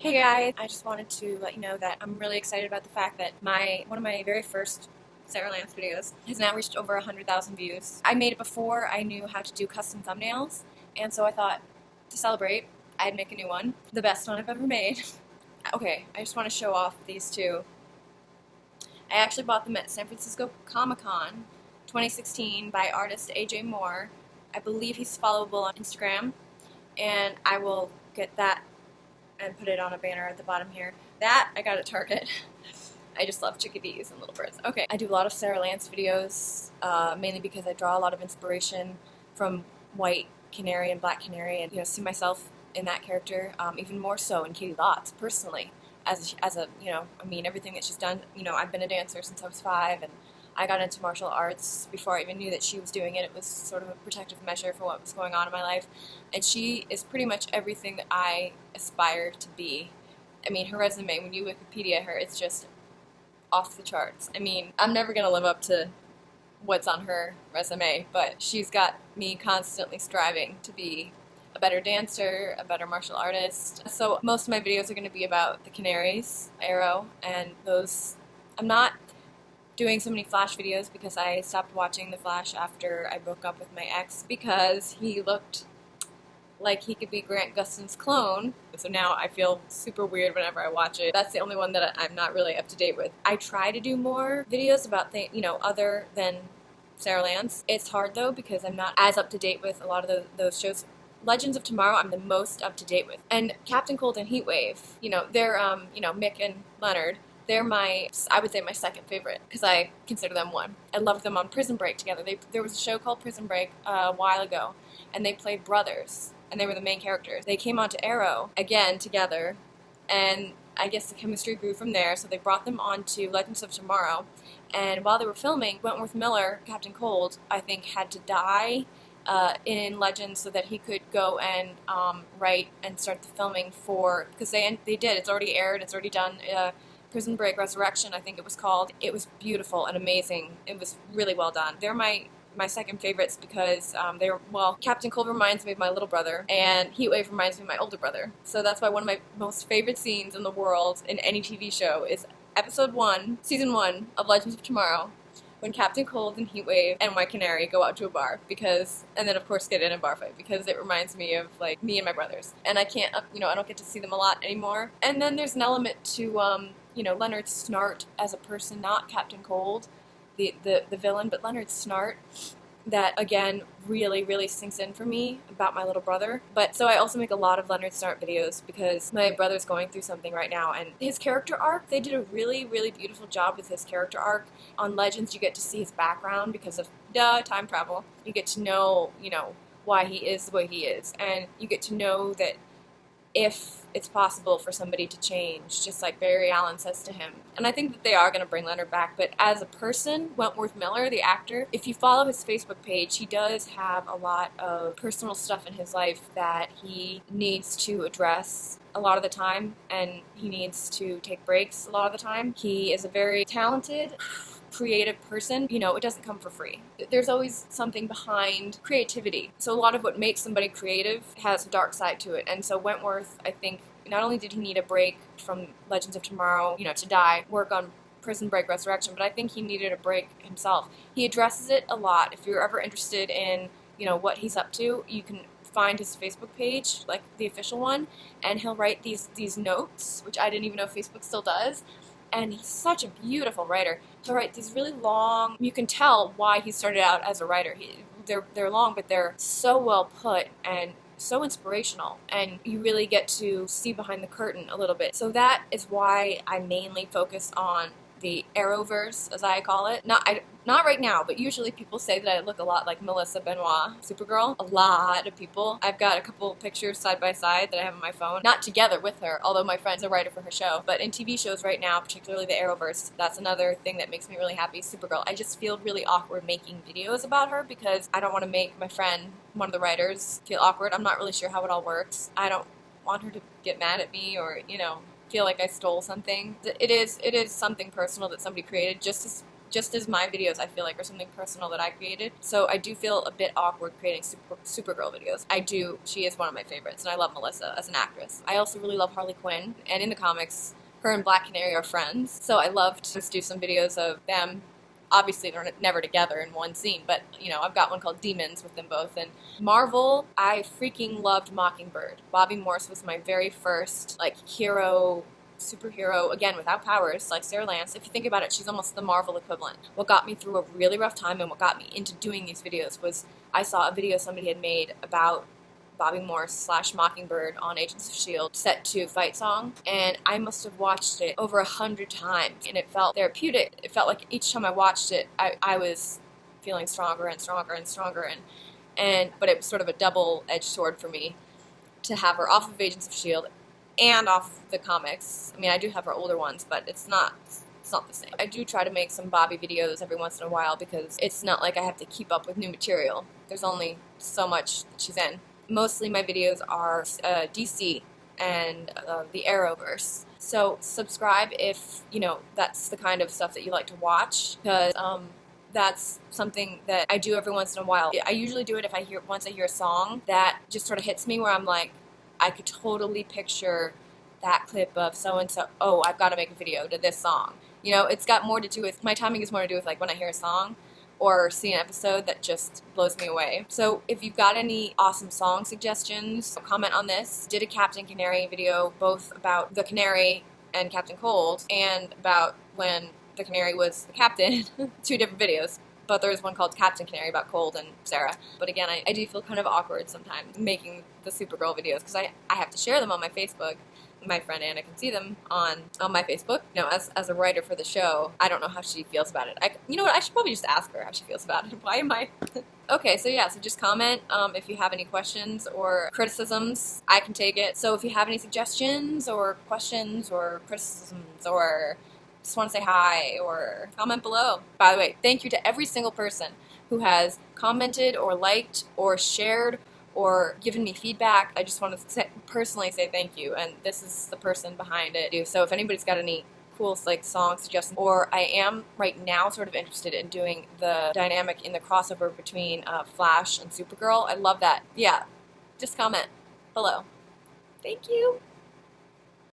Hey guys, I just wanted to let you know that I'm really excited about the fact that one of my very first Sara Lance videos has now reached over 100,000 views. I made it before I knew how to do custom thumbnails, and so I thought to celebrate, I'd make a new one, the best one I've ever made. Okay, I just want to show off these two. I actually bought them at San Francisco Comic-Con 2016 by artist AJ Moore. I believe he's followable on Instagram, and I will get that and put it on a banner at the bottom here. That I got at Target. I just love chickadees and little birds. Okay, I do a lot of Sara Lance videos, mainly because I draw a lot of inspiration from white canary and black canary, and see myself in that character, even more so in Katie Lots personally. As a everything that she's done. I've been a dancer since I was 5, and I got into martial arts before I even knew that she was doing it. It was sort of a protective measure for what was going on in my life. And she is pretty much everything that I aspire to be. I mean, her resume, when you Wikipedia her, it's just off the charts. I mean, I'm never going to live up to what's on her resume, but she's got me constantly striving to be a better dancer, a better martial artist. So most of my videos are going to be about the canaries, Arrow, and those. I'm not doing so many Flash videos because I stopped watching The Flash after I broke up with my ex because he looked like he could be Grant Gustin's clone. So now I feel super weird whenever I watch it. That's the only one that I'm not really up to date with. I try to do more videos about things, other than Sara Lance. It's hard though because I'm not as up to date with a lot of those shows. Legends of Tomorrow I'm the most up to date with. And Captain Cold and Heatwave, they're Mick and Leonard. They're I would say my second favorite because I consider them one. I loved them on Prison Break together. There was a show called Prison Break a while ago, and they played brothers, and they were the main characters. They came onto Arrow again together, and I guess the chemistry grew from there, so they brought them onto Legends of Tomorrow. And while they were filming, Wentworth Miller, Captain Cold, I think had to die in Legends so that he could go and write and start the filming because they did. It's already aired. It's already done. Prison Break Resurrection, I think it was called. It was beautiful and amazing. It was really well done. They're my second favorites because Captain Cold reminds me of my little brother, and Heatwave reminds me of my older brother. So that's why one of my most favorite scenes in the world in any TV show is episode 1, season 1 of Legends of Tomorrow, when Captain Cold and Heatwave and White Canary go out to a bar and then of course get in a bar fight because it reminds me of like me and my brothers. And I can't, I don't get to see them a lot anymore. And then there's an element to, Leonard Snart as a person, not Captain Cold, the villain, but Leonard Snart, that again really, really sinks in for me about my little brother. But so I also make a lot of Leonard Snart videos because my brother's going through something right now, and his character arc, they did a really, really beautiful job with his character arc. On Legends, you get to see his background because of time travel. You get to know, why he is the way he is, and you get to know that if it's possible for somebody to change, just like Barry Allen says to him. And I think that they are going to bring Leonard back, but as a person, Wentworth Miller, the actor, if you follow his Facebook page, he does have a lot of personal stuff in his life that he needs to address a lot of the time, and he needs to take breaks a lot of the time. He is a very talented, creative person. It doesn't come for free. There's always something behind creativity. So a lot of what makes somebody creative has a dark side to it. And so Wentworth, I think, not only did he need a break from Legends of Tomorrow, to die, work on Prison Break Resurrection, but I think he needed a break himself. He addresses it a lot. If you're ever interested in, what he's up to, you can find his Facebook page, like the official one, and he'll write these notes, which I didn't even know Facebook still does. And he's such a beautiful writer. He'll write these really long, you can tell why he started out as a writer. They're long, but they're so well put and so inspirational, and you really get to see behind the curtain a little bit. So that is why I mainly focus on the Arrowverse, as I call it. Not right now, but usually people say that I look a lot like Melissa Benoit, Supergirl. A lot of people. I've got a couple pictures side by side that I have on my phone. Not together with her, although my friend's a writer for her show. But in TV shows right now, particularly the Arrowverse, that's another thing that makes me really happy, Supergirl. I just feel really awkward making videos about her because I don't want to make my friend, one of the writers, feel awkward. I'm not really sure how it all works. I don't want her to get mad at me or, feel like I stole something. It is something personal that somebody created, just as just as my videos, I feel like, are something personal that I created. So I do feel a bit awkward creating Supergirl videos. I do. She is one of my favorites, and I love Melissa as an actress. I also really love Harley Quinn, and in the comics, her and Black Canary are friends. So I love to just do some videos of them. Obviously, they're never together in one scene, but, you know, I've got one called Demons with them both. And Marvel, I freaking loved Mockingbird. Bobby Morse was my very first, like, superhero, again, without powers, like Sara Lance. If you think about it, she's almost the Marvel equivalent. What got me through a really rough time and what got me into doing these videos was I saw a video somebody had made about Bobby Morse / Mockingbird on Agents of S.H.I.E.L.D. set to fight song, and I must have watched it over 100 times, and it felt therapeutic. It felt like each time I watched it, I was feeling stronger and stronger and stronger, but it was sort of a double-edged sword for me to have her off of Agents of S.H.I.E.L.D. and off the comics. I mean, I do have her older ones, but it's not the same. I do try to make some Bobby videos every once in a while because it's not like I have to keep up with new material. There's only so much that she's in. Mostly my videos are DC and the Arrowverse. So subscribe if, you know, that's the kind of stuff that you like to watch, because that's something that I do every once in a while. I usually do it if once I hear a song that just sort of hits me where I'm like, I could totally picture that clip of so-and-so. Oh, I've got to make a video to this song. You know, it's got more to do with, my timing is more to do with like when I hear a song or see an episode that just blows me away. So if you've got any awesome song suggestions, comment on this. Did a Captain Canary video, both about the Canary and Captain Cold, and about when the Canary was the captain. 2 different videos. But there's one called Captain Canary about Cold and Sarah. But again, I do feel kind of awkward sometimes making the Supergirl videos because I have to share them on my Facebook. My friend Anna can see them on my Facebook. You know, as a writer for the show, I don't know how she feels about it. You know what? I should probably just ask her how she feels about it. Why am I? Okay, so yeah, so just comment if you have any questions or criticisms. I can take it. So if you have any suggestions or questions or criticisms or just want to say hi, or comment below. By the way, thank you to every single person who has commented or liked or shared or given me feedback. I just want to personally say thank you, and this is the person behind it. So if anybody's got any cool like song suggestions, or I am right now sort of interested in doing the dynamic in the crossover between Flash and Supergirl. I love that. Yeah, just comment below. Thank you.